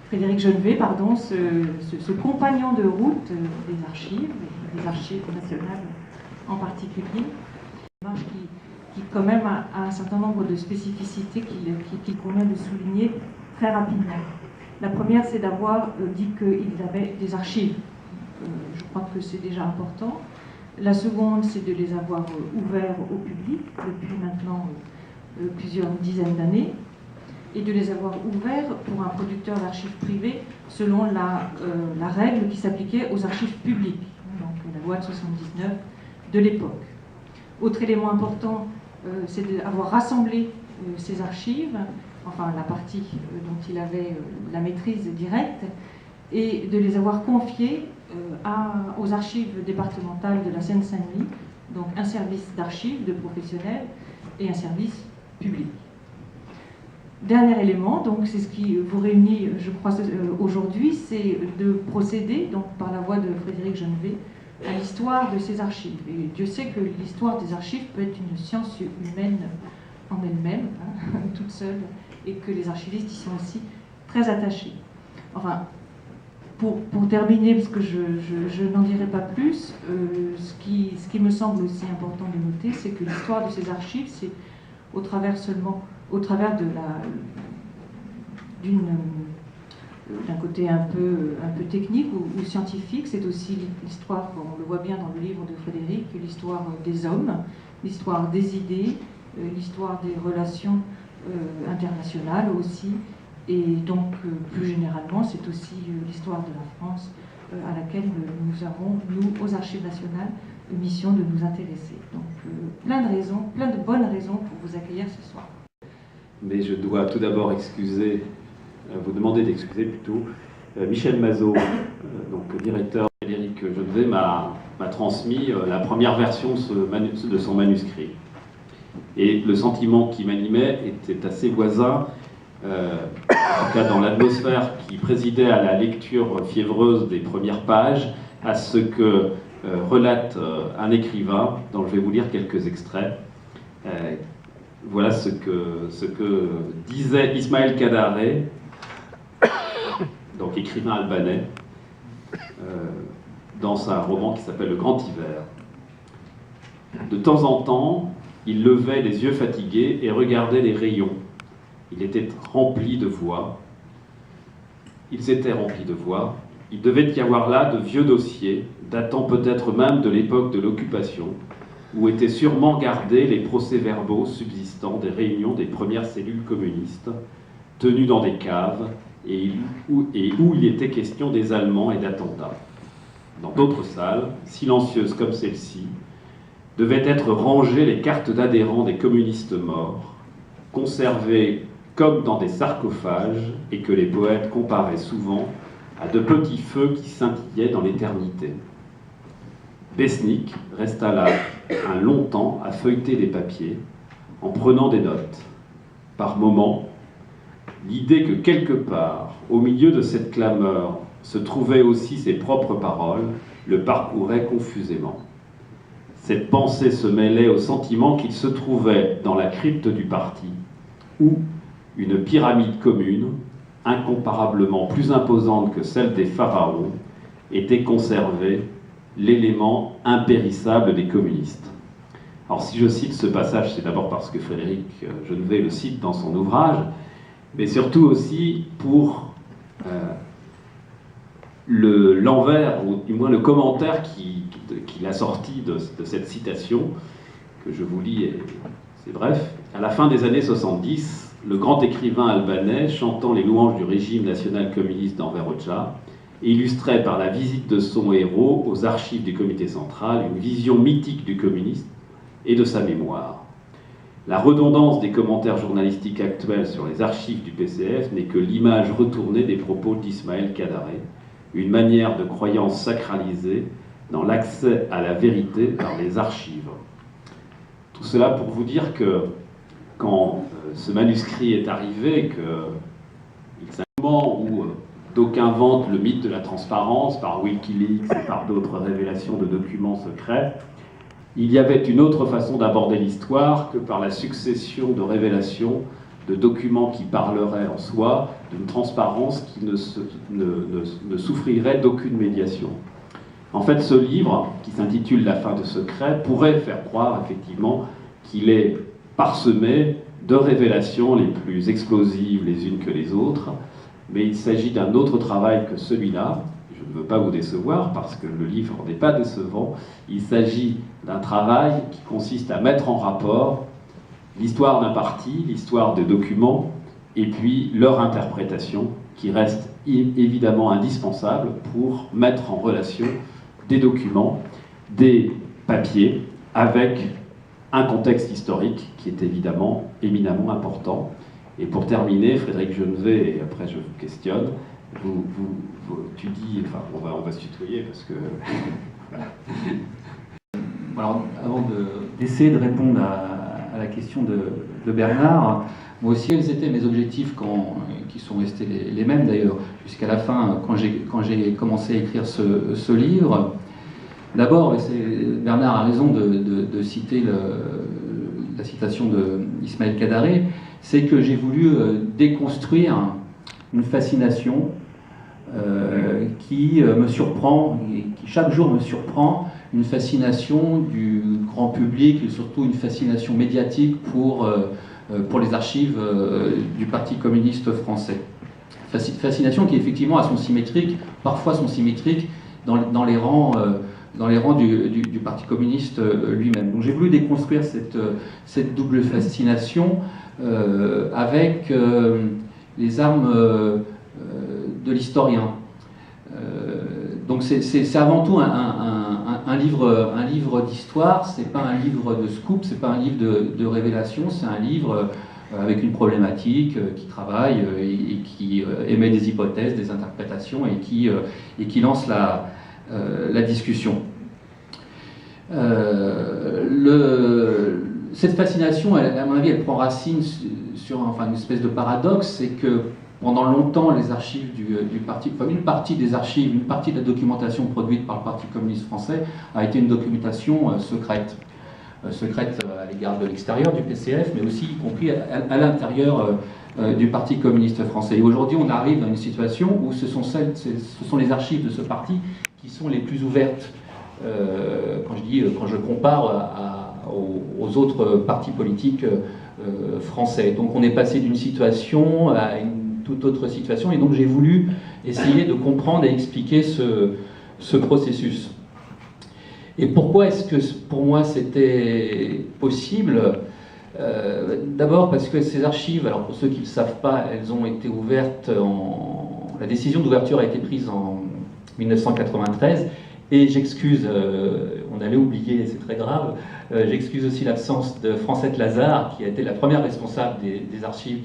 Frédéric Genevée, pardon, ce compagnon de route des archives nationales en particulier, qui quand même a un certain nombre de spécificités qu'il convient de souligner très rapidement. La première, c'est d'avoir dit qu'il avait des archives. Je crois que c'est déjà important. La seconde, c'est de les avoir ouverts au public depuis maintenant plusieurs dizaines d'années, et de les avoir ouverts pour un producteur d'archives privées selon la règle qui s'appliquait aux archives publiques, donc la loi de 79 de l'époque. Autre élément important, c'est d'avoir rassemblé ces archives, enfin la partie dont il avait la maîtrise directe, et de les avoir confiées aux archives départementales de la Seine-Saint-Denis, donc un service d'archives de professionnels et un service public. Dernier élément, donc c'est ce qui vous réunit, je crois, aujourd'hui, c'est de procéder, donc par la voix de Frédéric Genevée, à l'histoire de ces archives. Et Dieu sait que l'histoire des archives peut être une science humaine en elle-même, hein, toute seule, et que les archivistes y sont aussi très attachés. Enfin, pour terminer, parce que je n'en dirai pas plus, ce qui me semble aussi important de noter, c'est que l'histoire de ces archives, c'est au travers d'un côté un peu technique ou scientifique, c'est aussi l'histoire, on le voit bien dans le livre de Frédéric, l'histoire des hommes, l'histoire des idées, l'histoire des relations internationales aussi, et donc plus généralement c'est aussi l'histoire de la France à laquelle nous avons, nous, aux Archives nationales, mission de nous intéresser. Donc plein de bonnes raisons pour vous accueillir ce soir. Mais je dois tout d'abord vous demander d'excuser plutôt Michel Mazot, donc directeur. Frédéric Genevée m'a transmis la première version de son manuscrit. Et le sentiment qui m'animait était assez voisin, en tout cas dans l'atmosphère qui présidait à la lecture fiévreuse des premières pages, à ce que relate un écrivain, dont je vais vous lire quelques extraits. Voilà ce que disait Ismaël Kadare, donc écrivain albanais, dans un roman qui s'appelle Le Grand Hiver. De temps en temps, il levait les yeux fatigués et regardait les rayons. Il était rempli de voix. Ils étaient remplis de voix. Il devait y avoir là de vieux dossiers, datant peut-être même de l'époque de l'occupation, où étaient sûrement gardés les procès-verbaux subsistants des réunions des premières cellules communistes, tenues dans des caves, et où il était question des Allemands et d'attentats. Dans d'autres salles, silencieuses comme celle-ci, devaient être rangées les cartes d'adhérents des communistes morts, conservées comme dans des sarcophages, et que les poètes comparaient souvent à de petits feux qui scintillaient dans l'éternité. Besnik resta là un long temps à feuilleter les papiers, en prenant des notes. Par moments, l'idée que quelque part, au milieu de cette clameur, se trouvaient aussi ses propres paroles, le parcourait confusément. Cette pensée se mêlait au sentiment qu'il se trouvait dans la crypte du parti, où une pyramide commune, incomparablement plus imposante que celle des pharaons, était conservée, l'élément impérissable des communistes. Alors si je cite ce passage, c'est d'abord parce que Frédéric Genevée le cite dans son ouvrage, mais surtout aussi pour l'envers, ou du moins le commentaire qu'il a sorti de cette citation, que je vous lis, et c'est bref. À la fin des années 70, le grand écrivain albanais, chantant les louanges du régime national communiste d'Enver Hoxha, illustrait par la visite de son héros aux archives du comité central une vision mythique du communisme et de sa mémoire. La redondance des commentaires journalistiques actuels sur les archives du PCF n'est que l'image retournée des propos d'Ismaël Kadare, une manière de croyance sacralisée dans l'accès à la vérité par les archives. Tout cela pour vous dire que quand ce manuscrit est arrivé, c'est un moment où d'aucuns vantent le mythe de la transparence par Wikileaks et par d'autres révélations de documents secrets, il y avait une autre façon d'aborder l'histoire que par la succession de révélations de documents qui parleraient en soi, d'une transparence qui ne souffrirait d'aucune médiation. En fait, ce livre, qui s'intitule « La fin de secret », pourrait faire croire effectivement qu'il est parsemé de révélations les plus explosives les unes que les autres, mais il s'agit d'un autre travail que celui-là. Je ne veux pas vous décevoir parce que le livre n'est pas décevant. Il s'agit d'un travail qui consiste à mettre en rapport l'histoire d'un parti, l'histoire des documents, et puis leur interprétation, qui reste évidemment indispensable pour mettre en relation des documents, des papiers, avec un contexte historique qui est évidemment éminemment important. Et pour terminer, Frédéric Genevée, et après je vous questionne, tu dis, enfin on va se tutoyer parce que... Voilà. Alors, avant d'essayer de répondre à la question de Bernard, moi aussi, quels étaient mes objectifs qui sont restés les mêmes d'ailleurs, jusqu'à la fin, quand j'ai commencé à écrire ce livre. D'abord, Bernard a raison de citer la citation d'Ismaël Kadare, c'est que j'ai voulu déconstruire une fascination qui me surprend, et qui chaque jour me surprend, une fascination du grand public et surtout une fascination médiatique pour les archives du Parti communiste français. Fascination qui effectivement a son symétrique, parfois son symétrique, dans les rangs du Parti communiste lui-même. Donc j'ai voulu déconstruire cette double fascination avec les armes de l'historien. Donc c'est avant tout un livre d'histoire, c'est pas un livre de scoop, c'est pas un livre de révélation, c'est un livre avec une problématique qui travaille et qui émet des hypothèses, des interprétations et qui lance la discussion. Cette fascination, à mon avis, elle prend racine sur une espèce de paradoxe, c'est que pendant longtemps, les archives du parti, enfin une partie des archives, une partie de la documentation produite par le Parti communiste français a été une documentation secrète. Secrète à l'égard de l'extérieur du PCF, mais aussi y compris à l'intérieur du Parti communiste français. Et aujourd'hui, on arrive dans une situation où ce sont les archives de ce parti qui sont les plus ouvertes. Quand je compare aux autres partis politiques français. Donc on est passé d'une situation à une toute autre situation, et donc j'ai voulu essayer de comprendre et expliquer ce processus. Et pourquoi est-ce que pour moi c'était possible? D'abord parce que ces archives, alors pour ceux qui ne le savent pas, elles ont été ouvertes la décision d'ouverture a été prise en 1993, et j'excuse, on allait oublier, c'est très grave, j'excuse aussi l'absence de Francette Lazare, qui a été la première responsable des archives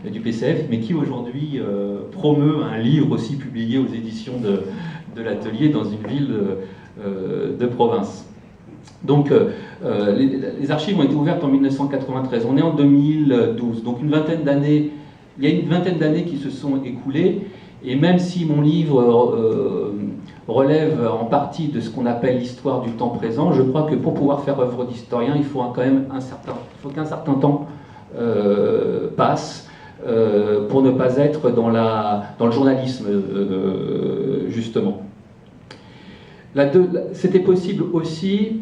du PCF, mais qui aujourd'hui promeut un livre aussi publié aux éditions de l'Atelier dans une ville de province. Donc les archives ont été ouvertes en 1993, on est en 2012, donc il y a une vingtaine d'années qui se sont écoulées, et même si mon livre relève en partie de ce qu'on appelle l'histoire du temps présent, je crois que pour pouvoir faire œuvre d'historien, il faut quand même qu'un certain temps passe pour ne pas être dans le journalisme, justement. C'était possible aussi,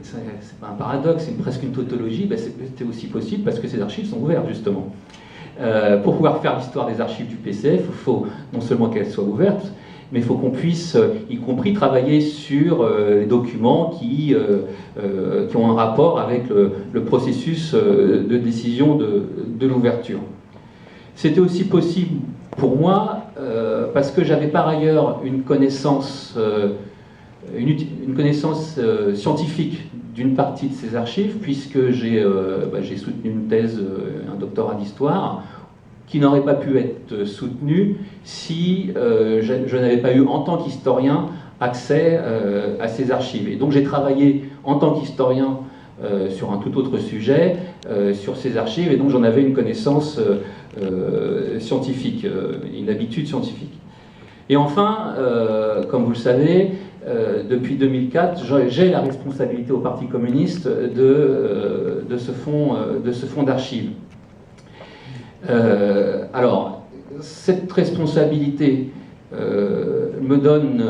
c'est pas un paradoxe, c'est presque une tautologie, c'était aussi possible parce que ces archives sont ouvertes, justement. Pour pouvoir faire l'histoire des archives du PCF, il faut non seulement qu'elles soient ouvertes, mais il faut qu'on puisse, y compris, travailler sur les documents qui ont un rapport avec le processus de décision de l'ouverture. C'était aussi possible pour moi parce que j'avais par ailleurs une connaissance scientifique d'une partie de ces archives, puisque j'ai soutenu une thèse, un doctorat d'histoire, qui n'aurait pas pu être soutenu si je n'avais pas eu, en tant qu'historien, accès à ces archives. Et donc j'ai travaillé en tant qu'historien sur un tout autre sujet, sur ces archives, et donc j'en avais une connaissance scientifique, une habitude scientifique. Et enfin, comme vous le savez, depuis 2004, j'ai la responsabilité au Parti communiste de ce fonds d'archives. Alors, cette responsabilité me donne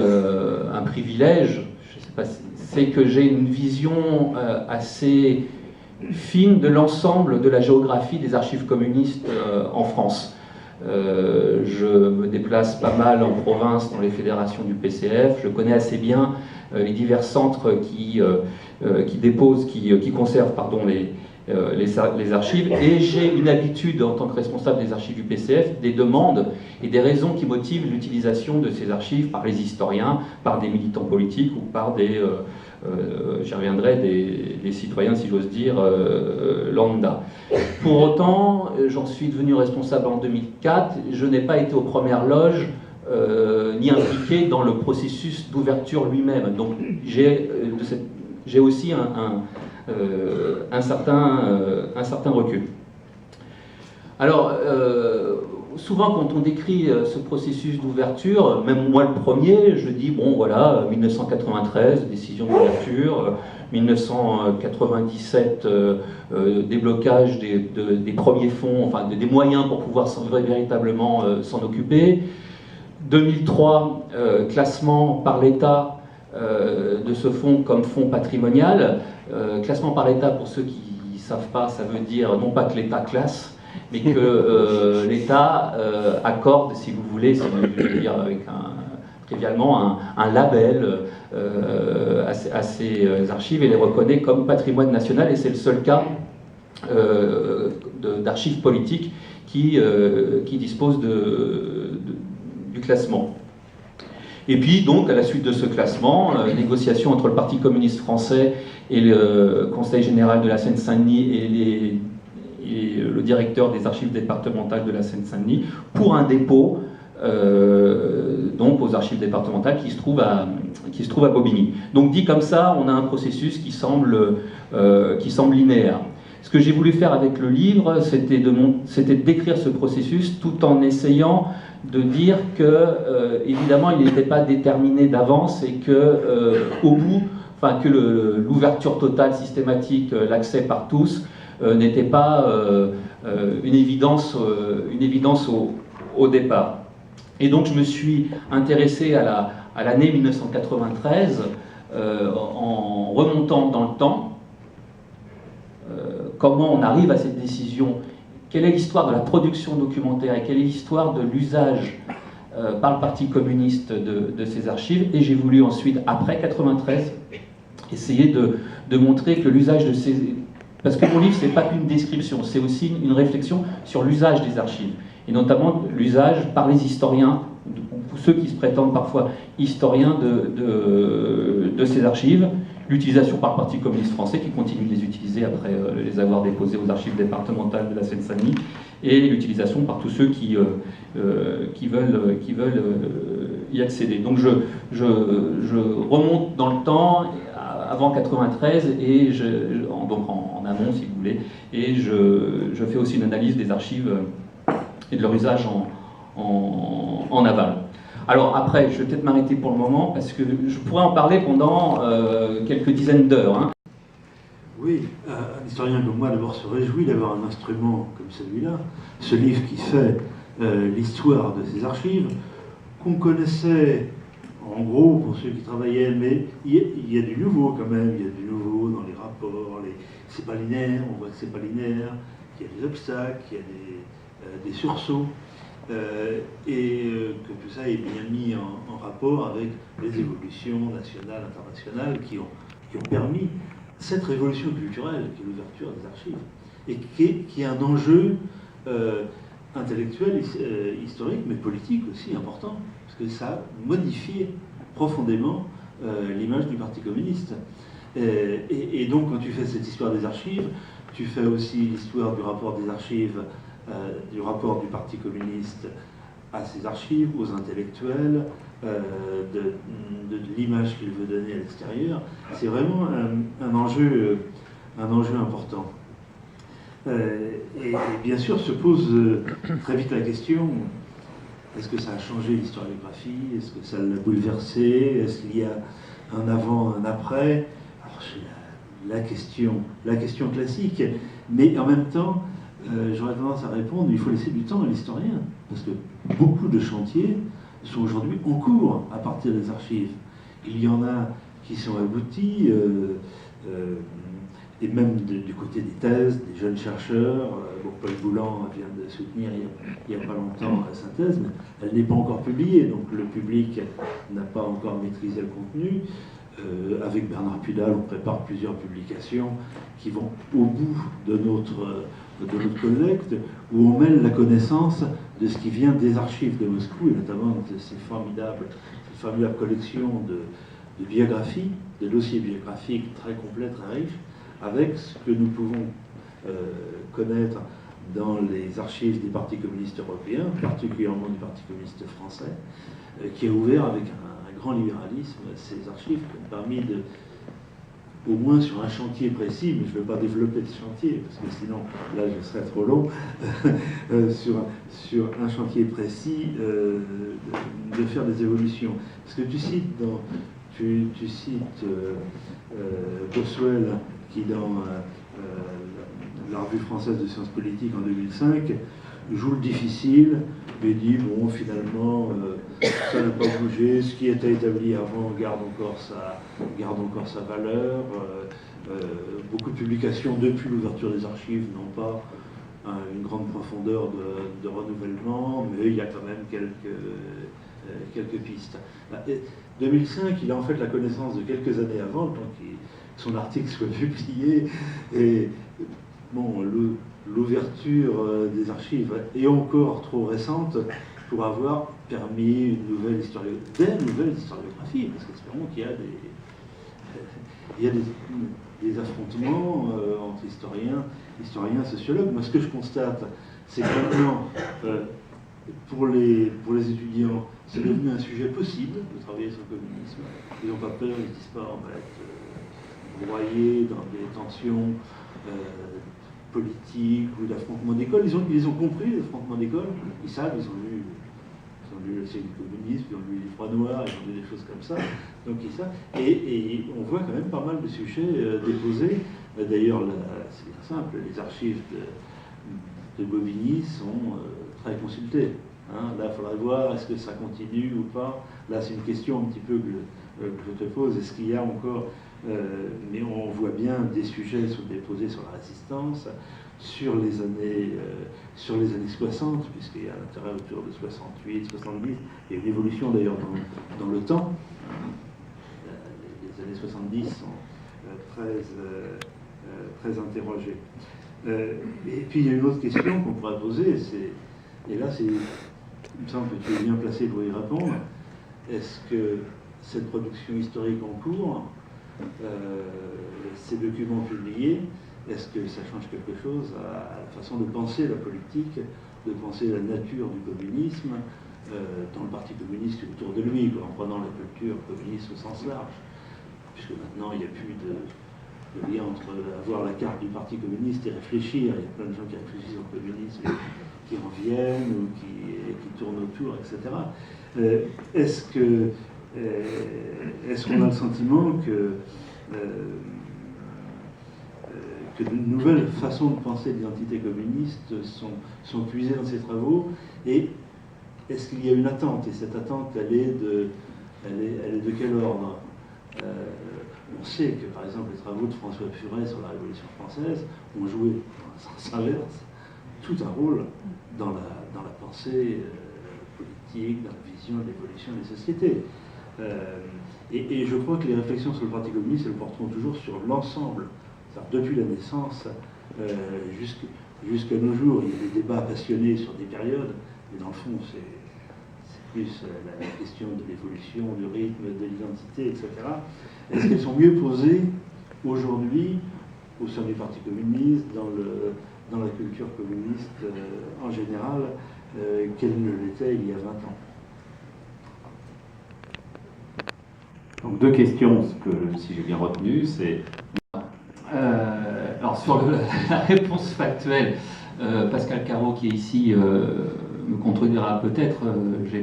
un privilège, je sais pas, c'est que j'ai une vision assez fine de l'ensemble de la géographie des archives communistes en France. Je me déplace pas mal en province dans les fédérations du PCF, je connais assez bien les divers centres qui conservent les archives, et j'ai une habitude en tant que responsable des archives du PCF, des demandes et des raisons qui motivent l'utilisation de ces archives par les historiens, par des militants politiques ou par j'y reviendrai, des citoyens, si j'ose dire, lambda. Pour autant, j'en suis devenu responsable en 2004, je n'ai pas été aux premières loges ni impliqué dans le processus d'ouverture lui-même. Donc j'ai aussi un certain recul. Alors, souvent quand on décrit ce processus d'ouverture, même moi le premier, je dis, bon voilà, 1993, décision d'ouverture, 1997, déblocage des premiers fonds, enfin des moyens pour pouvoir véritablement s'en occuper, 2003, classement par l'État de ce fonds comme fonds patrimonial. Classement par l'État, pour ceux qui ne savent pas, ça veut dire non pas que l'État classe, mais que l'État accorde, si vous voulez, si je veux dire avec trivialement, un label à ces archives et les reconnaît comme patrimoine national, et c'est le seul cas d'archives politiques qui dispose du classement. Et puis, donc, à la suite de ce classement, négociation entre le Parti communiste français et le Conseil général de la Seine-Saint-Denis et le directeur des archives départementales de la Seine-Saint-Denis pour un dépôt donc aux archives départementales qui se trouve à Bobigny. Donc, dit comme ça, on a un processus qui semble linéaire. Ce que j'ai voulu faire avec le livre, c'était de décrire ce processus tout en essayant de dire que, évidemment, il n'était pas déterminé d'avance et que, au bout, que l'ouverture totale, systématique, l'accès par tous, n'était pas une évidence au départ. Et donc, je me suis intéressé à l'année 1993 en remontant dans le temps. Comment on arrive à cette décision, quelle est l'histoire de la production documentaire et quelle est l'histoire de l'usage par le Parti communiste de ces archives. Et j'ai voulu ensuite, après 1993, essayer de montrer que l'usage de ces... Parce que mon livre, ce n'est pas qu'une description, c'est aussi une réflexion sur l'usage des archives, et notamment l'usage par les historiens, ou ceux qui se prétendent parfois historiens de ces archives, l'utilisation par le Parti communiste français qui continue de les utiliser après les avoir déposés aux archives départementales de la Seine-Saint-Denis, et l'utilisation par tous ceux qui veulent y accéder. Donc je remonte dans le temps, avant 93, et donc en amont si vous voulez, et je fais aussi une analyse des archives et de leur usage en aval. Alors après, je vais peut-être m'arrêter pour le moment, parce que je pourrais en parler pendant quelques dizaines d'heures. Hein. Oui, un historien comme moi d'abord se réjouit d'avoir un instrument comme celui-là, ce livre qui fait l'histoire de ces archives, qu'on connaissait en gros pour ceux qui travaillaient, mais il y a du nouveau quand même, il y a du nouveau dans les rapports, c'est pas linéaire, on voit que c'est pas linéaire, qu'il y a des obstacles, qu'il y a des sursauts. Et que tout ça est bien mis en rapport avec les évolutions nationales, internationales qui ont permis cette révolution culturelle qui est l'ouverture des archives et qui est un enjeu intellectuel, historique, mais politique aussi important, parce que ça a modifié profondément l'image du Parti communiste. Et donc quand tu fais cette histoire des archives, tu fais aussi l'histoire du rapport des archives, du rapport du Parti communiste à ses archives, aux intellectuels, de l'image qu'il veut donner à l'extérieur. C'est vraiment un enjeu important. Et bien sûr se pose très vite la question, est-ce que ça a changé l'historiographie? Est-ce que ça l'a bouleversé? Est-ce qu'il y a un avant, un après? Alors c'est la question classique, mais en même temps, j'aurais tendance à répondre, il faut laisser du temps à l'historien, parce que beaucoup de chantiers sont aujourd'hui en cours à partir des archives. Il y en a qui sont aboutis, et même du côté des thèses, des jeunes chercheurs. Bon, Paul Boulan vient de soutenir il n'y a pas longtemps sa thèse, mais elle n'est pas encore publiée, donc le public n'a pas encore maîtrisé le contenu. Avec Bernard Pudal, on prépare plusieurs publications qui vont au bout de notre collecte, où on mêle la connaissance de ce qui vient des archives de Moscou, et notamment de ces formidables collections de biographies, de dossiers biographiques très complets, très riches, avec ce que nous pouvons connaître dans les archives des partis communistes européens, particulièrement du Parti communiste français, qui a ouvert avec un grand libéralisme ces archives, qui ont permis de, au moins sur un chantier précis, mais je ne vais pas développer ce chantier, parce que sinon, là, je serais trop long, sur un chantier précis, de faire des évolutions. Parce que tu cites Boswell, qui dans la revue française de sciences politiques en 2005 joue le difficile, mais dit bon, finalement ça n'a pas bougé, ce qui était établi avant garde encore sa valeur. Beaucoup de publications depuis l'ouverture des archives n'ont pas une grande profondeur de renouvellement, mais il y a quand même quelques pistes. 2005, il a en fait la connaissance de quelques années avant, le temps que son article soit publié, et bon, l'ouverture des archives est encore trop récente pour avoir permis des nouvelles historiographies, parce qu'espérons qu'il y a des affrontements entre historiens, sociologues. Moi, ce que je constate, c'est que maintenant, pour les étudiants, c'est devenu un sujet possible de travailler sur le communisme. Ils n'ont pas peur, ils ne disent pas on va être broyés dans des tensions politiques ou d'affrontements d'école. Ils ont compris les affrontements d'école, ils savent, ils ont lu le siècle du communisme, ils ont lu les Froids Noirs, ils ont lu des choses comme ça, donc ils savent. Et on voit quand même pas mal de sujets déposés. D'ailleurs, c'est bien simple, les archives de Bobigny sont très consultées. Hein. Là, il faudrait voir, est-ce que ça continue ou pas. Là, c'est une question un petit peu que je te pose. Est-ce qu'il y a encore... mais on voit bien des sujets sont déposés sur la résistance, sur les années 60, puisqu'il y a l'intérêt autour de 68, 70. Il y a une évolution d'ailleurs dans le temps. Les années 70 sont très interrogées. Et puis il y a une autre question qu'on pourrait poser, et là il me semble que tu es bien placé pour y répondre. Est-ce que cette production historique en cours, ces documents publiés, est-ce que ça change quelque chose à la façon de penser la politique, de penser la nature du communisme dans le Parti communiste autour de lui, en prenant la culture communiste au sens large, puisque maintenant il n'y a plus de lien entre avoir la carte du Parti communiste et réfléchir. Il y a plein de gens qui réfléchissent au communisme, qui en viennent ou qui tournent autour, etc. Est-ce qu'on a le sentiment que de nouvelles façons de penser l'identité communiste sont puisées dans ces travaux, et est-ce qu'il y a une attente, et cette attente, elle est de quel ordre? On sait que, par exemple, les travaux de François Furet sur la Révolution française ont joué, dans un sens inverse, tout un rôle dans la pensée politique, dans la vision de l'évolution des sociétés. Et je crois que les réflexions sur le Parti communiste, elles porteront toujours sur l'ensemble. Depuis la naissance jusqu'à nos jours, il y a des débats passionnés sur des périodes, mais dans le fond, c'est plus la question de l'évolution, du rythme, de l'identité, etc. Est-ce qu'elles sont mieux posées aujourd'hui au sein du Parti communiste, dans la culture communiste en général, qu'elles ne l'étaient il y a 20 ans? Donc deux questions, si j'ai bien retenu, c'est... Alors sur la réponse factuelle, Pascal Carreau qui est ici me contredira peut-être, j'ai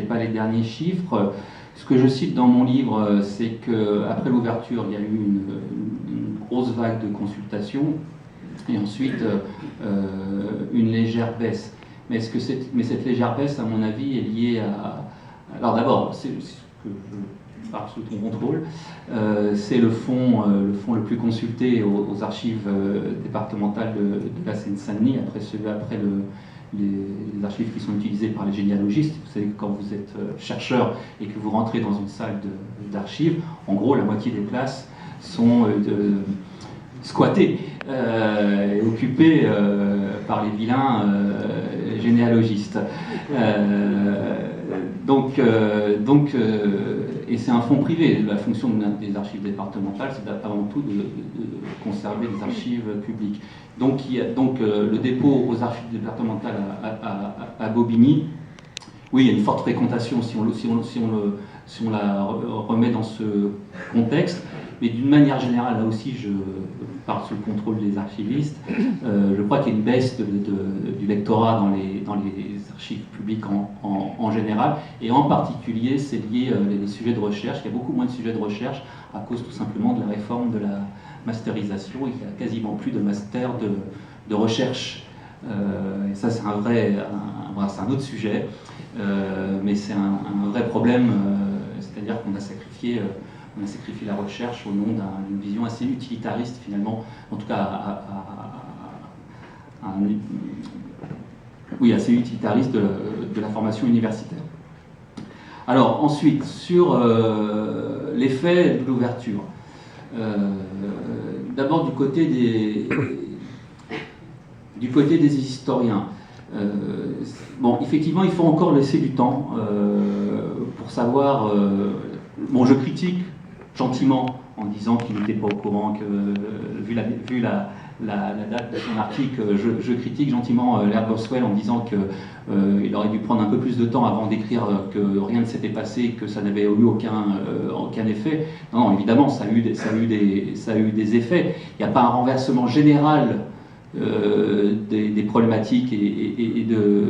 pas les derniers chiffres. Ce que je cite dans mon livre, c'est qu'après l'ouverture, il y a eu une grosse vague de consultations, et ensuite une légère baisse. Mais cette légère baisse, à mon avis, est liée à... Alors d'abord, c'est ce que je parle sous ton contrôle, c'est le fonds le plus consulté aux archives départementales de la Seine-Saint-Denis, après les archives qui sont utilisées par les généalogistes. Vous savez que quand vous êtes chercheur et que vous rentrez dans une salle d'archives, en gros, la moitié des places sont squattées et occupées par les vilains généalogistes. Et c'est un fonds privé. La fonction des archives départementales, c'est avant tout de conserver les archives publiques. Donc, le dépôt aux archives départementales à Bobigny, oui, il y a une forte fréquentation si on la remet dans ce contexte. Mais d'une manière générale, là aussi, je parle sous le contrôle des archivistes, je crois qu'il y a une baisse du lectorat dans les archives publiques en général, et en particulier, c'est lié les sujets de recherche. Il y a beaucoup moins de sujets de recherche à cause tout simplement de la réforme de la masterisation, et il n'y a quasiment plus de master de recherche. Et ça, c'est c'est un autre sujet, mais c'est un vrai problème, c'est-à-dire qu'on a sacrifié la recherche au nom d'une vision assez utilitariste, finalement, en tout cas assez utilitariste de la formation universitaire. Alors, ensuite, sur l'effet de l'ouverture. D'abord, du côté des historiens. Bon, effectivement, il faut encore laisser du temps pour savoir... Bon, je critique gentiment en disant qu'il n'était pas au courant, que vu la date de son article, je critique gentiment Laird Boswell en disant qu'il aurait dû prendre un peu plus de temps avant d'écrire que rien ne s'était passé, que ça n'avait eu aucun effet. Non, évidemment, ça a eu des effets. Il n'y a pas un renversement général des problématiques et de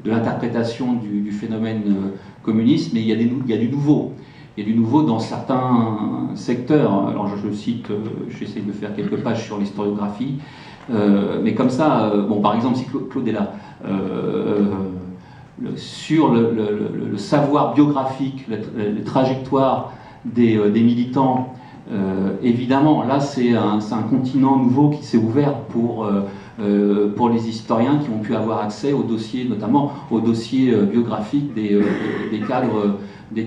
l'interprétation du phénomène communiste, mais il y a du nouveau. Il y a du nouveau dans certains secteurs. Alors je cite, j'essaie de faire quelques pages sur l'historiographie, mais comme ça, bon, par exemple, si Claude est là, sur le savoir biographique, la trajectoire des militants, évidemment, là c'est un continent nouveau qui s'est ouvert pour les historiens qui ont pu avoir accès aux dossiers, notamment aux dossiers biographiques des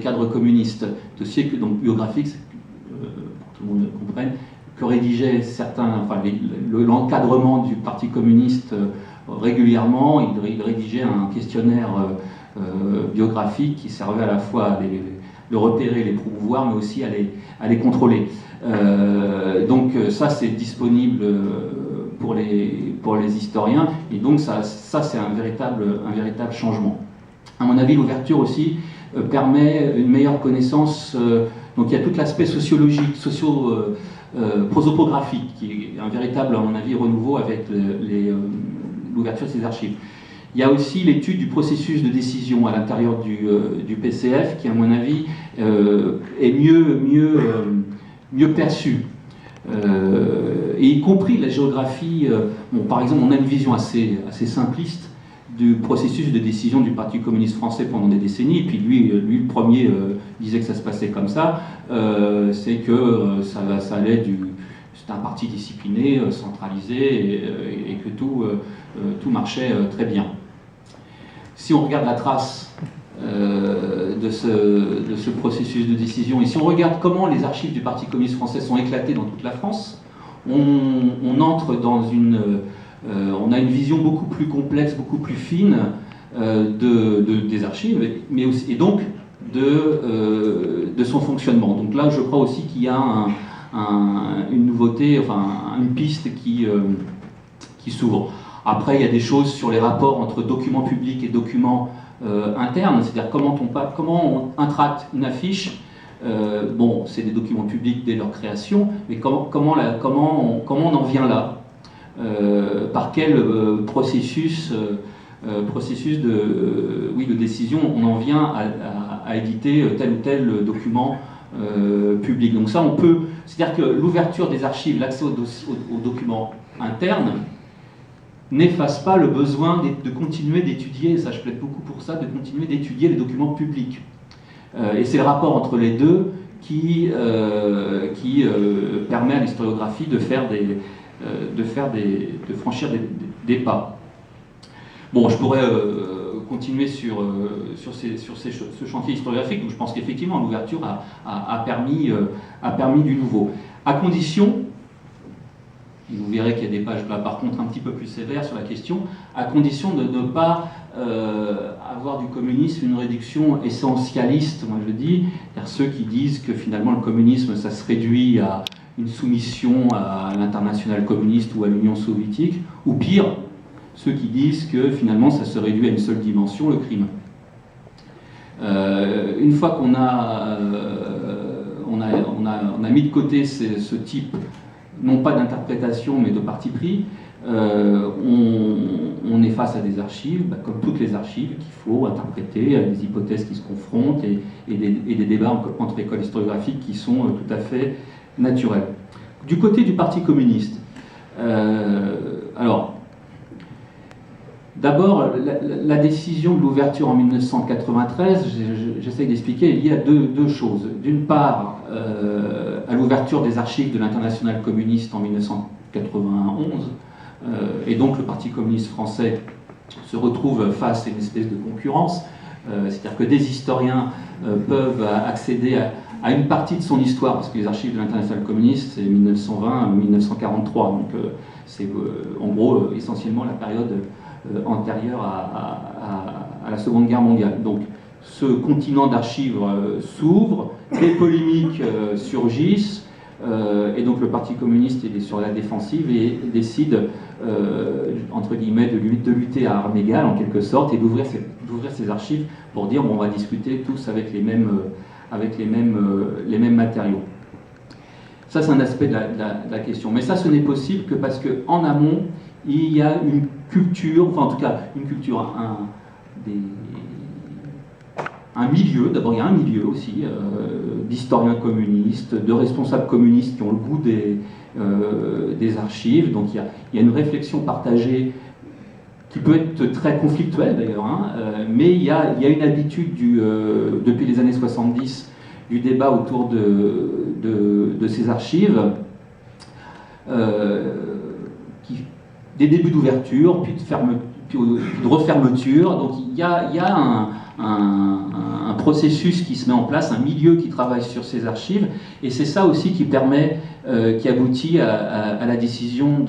cadres communistes. Dossiers donc biographiques, pour que tout le monde comprenne, que rédigeaient certains, enfin l'encadrement du Parti communiste régulièrement. Il rédigeait un questionnaire biographique qui servait à la fois à le repérer, les promouvoir, mais aussi à les contrôler. Donc ça, c'est disponible pour les historiens, et donc ça c'est un véritable changement. À mon avis, l'ouverture aussi permet une meilleure connaissance, donc il y a tout l'aspect sociologique, prosopographique, qui est un véritable, à mon avis, renouveau avec l'ouverture de ces archives. Il y a aussi l'étude du processus de décision à l'intérieur du PCF, qui, à mon avis, est mieux perçue. Et y compris la géographie, bon, par exemple, on a une vision assez simpliste du processus de décision du Parti communiste français pendant des décennies, et puis lui le premier disait que ça se passait comme ça, c'est que ça allait c'était un parti discipliné, centralisé, et que tout marchait très bien. Si on regarde la trace de ce processus de décision, et si on regarde comment les archives du Parti communiste français sont éclatées dans toute la France, on entre dans on a une vision beaucoup plus complexe, beaucoup plus fine des archives, mais aussi, et donc de son fonctionnement. Donc là, je crois aussi qu'il y a une nouveauté, enfin une piste qui s'ouvre. Après, il y a des choses sur les rapports entre documents publics et documents internes, c'est-à-dire comment on intracte une affiche. Bon, c'est des documents publics dès leur création, mais comment on en vient là? Par quel processus de décision on en vient à éditer tel ou tel document public. Donc ça, c'est-à-dire que l'ouverture des archives, l'accès aux documents interne n'efface pas le besoin de continuer d'étudier, et ça je plaide beaucoup pour ça, de continuer d'étudier les documents publics. Et c'est le rapport entre les deux qui permet à l'historiographie de franchir des pas. Bon, je pourrais continuer sur ce chantier historiographique, où je pense qu'effectivement l'ouverture a permis du nouveau. À condition, et vous verrez qu'il y a des pages là par contre un petit peu plus sévères sur la question, à condition de ne pas avoir du communisme une réduction essentialiste, moi je dis, c'est-à-dire ceux qui disent que finalement le communisme ça se réduit à une soumission à l'internationale communiste ou à l'Union soviétique, ou pire, ceux qui disent que finalement ça se réduit à une seule dimension, le crime. Une fois qu'on a mis de côté ce type, non pas d'interprétation mais de parti pris, on est face à des archives, comme toutes les archives, qu'il faut interpréter, à des hypothèses qui se confrontent et des débats entre écoles historiographiques qui sont tout à fait naturels. Du côté du Parti communiste, alors, d'abord, la décision de l'ouverture en 1993, j'essaie d'expliquer, il y a deux choses. D'une part, à l'ouverture des archives de l'Internationale communiste en 1991, et donc le Parti communiste français se retrouve face à une espèce de concurrence, c'est-à-dire que des historiens peuvent accéder à une partie de son histoire, parce que les archives de l'Internationale communiste, c'est 1920-1943, donc c'est en gros essentiellement la période antérieure à la Seconde Guerre mondiale. Donc ce continent d'archives s'ouvre, des polémiques surgissent, et donc le Parti communiste est sur la défensive et décide, entre guillemets, de lutter à armes égales en quelque sorte, et d'ouvrir ses archives pour dire bon, on va discuter tous avec les mêmes matériaux. Ça, c'est un aspect de la question. Mais ça, ce n'est possible que parce qu'en amont, il y a une culture, enfin en tout cas une culture, un milieu, d'abord il y a un milieu aussi, d'historiens communistes, de responsables communistes qui ont le goût des archives, donc il y a une réflexion partagée qui peut être très conflictuelle d'ailleurs, mais il y a une habitude depuis les années 70 du débat autour de ces archives, des débuts d'ouverture, puis de refermeture. Donc il y a un processus qui se met en place, un milieu qui travaille sur ces archives, et c'est ça aussi qui aboutit à la décision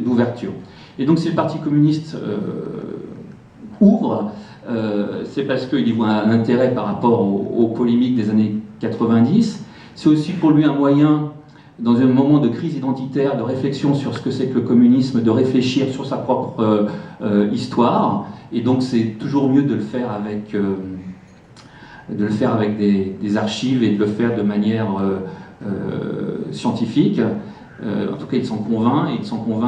d'ouverture. Et donc si le Parti communiste ouvre, c'est parce qu'il y voit un intérêt par rapport aux polémiques des années 90. C'est aussi pour lui un moyen, dans un moment de crise identitaire, de réflexion sur ce que c'est que le communisme, de réfléchir sur sa propre histoire. Et donc c'est toujours mieux de le faire avec des archives et de le faire de manière scientifique. En tout cas, il s'en convainc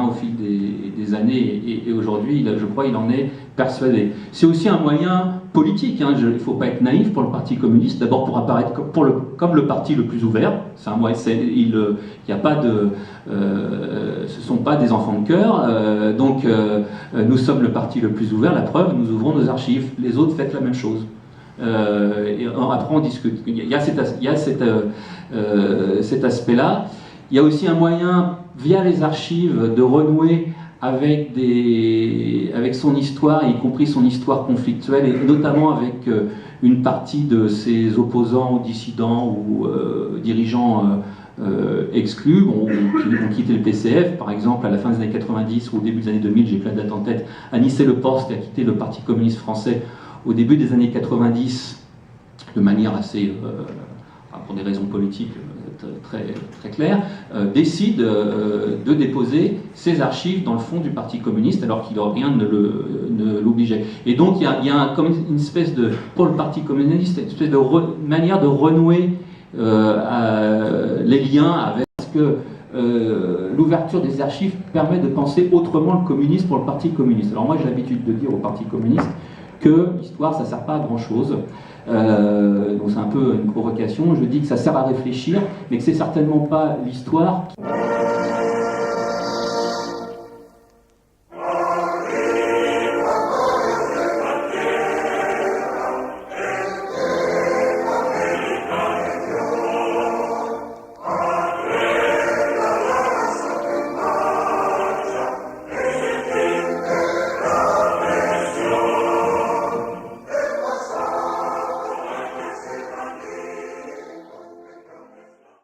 au fil des années, et aujourd'hui, je crois, il en est persuadé. C'est aussi un moyen politique, il ne faut pas être naïf pour le Parti communiste, d'abord pour apparaître comme le parti le plus ouvert. C'est un moyen, il y a pas de, ce ne sont pas des enfants de cœur, donc nous sommes le parti le plus ouvert, la preuve, nous ouvrons nos archives, les autres faites la même chose. Et après on discute. Il y a cet aspect-là. Il y a aussi un moyen, via les archives, de renouer avec son histoire, y compris son histoire conflictuelle, et notamment avec une partie de ses opposants ou dissidents ou dirigeants exclus, qui ont quitté le PCF, par exemple à la fin des années 90 ou au début des années 2000, j'ai plus la date en tête, Anicet Le Pors qui a quitté le Parti communiste français au début des années 90 de manière assez, pour des raisons politiques très, très claires, décide de déposer ses archives dans le fond du Parti communiste alors qu'il rien ne l'obligeait. Et donc il y a comme une espèce de, pour le Parti communiste, une espèce de manière de renouer les liens avec, parce que l'ouverture des archives permet de penser autrement le communisme pour le Parti communiste. Alors moi j'ai l'habitude de dire au Parti communiste que l'histoire ça ne sert pas à grand chose. Donc c'est un peu une provocation, je dis que ça sert à réfléchir, mais que c'est certainement pas l'histoire qui...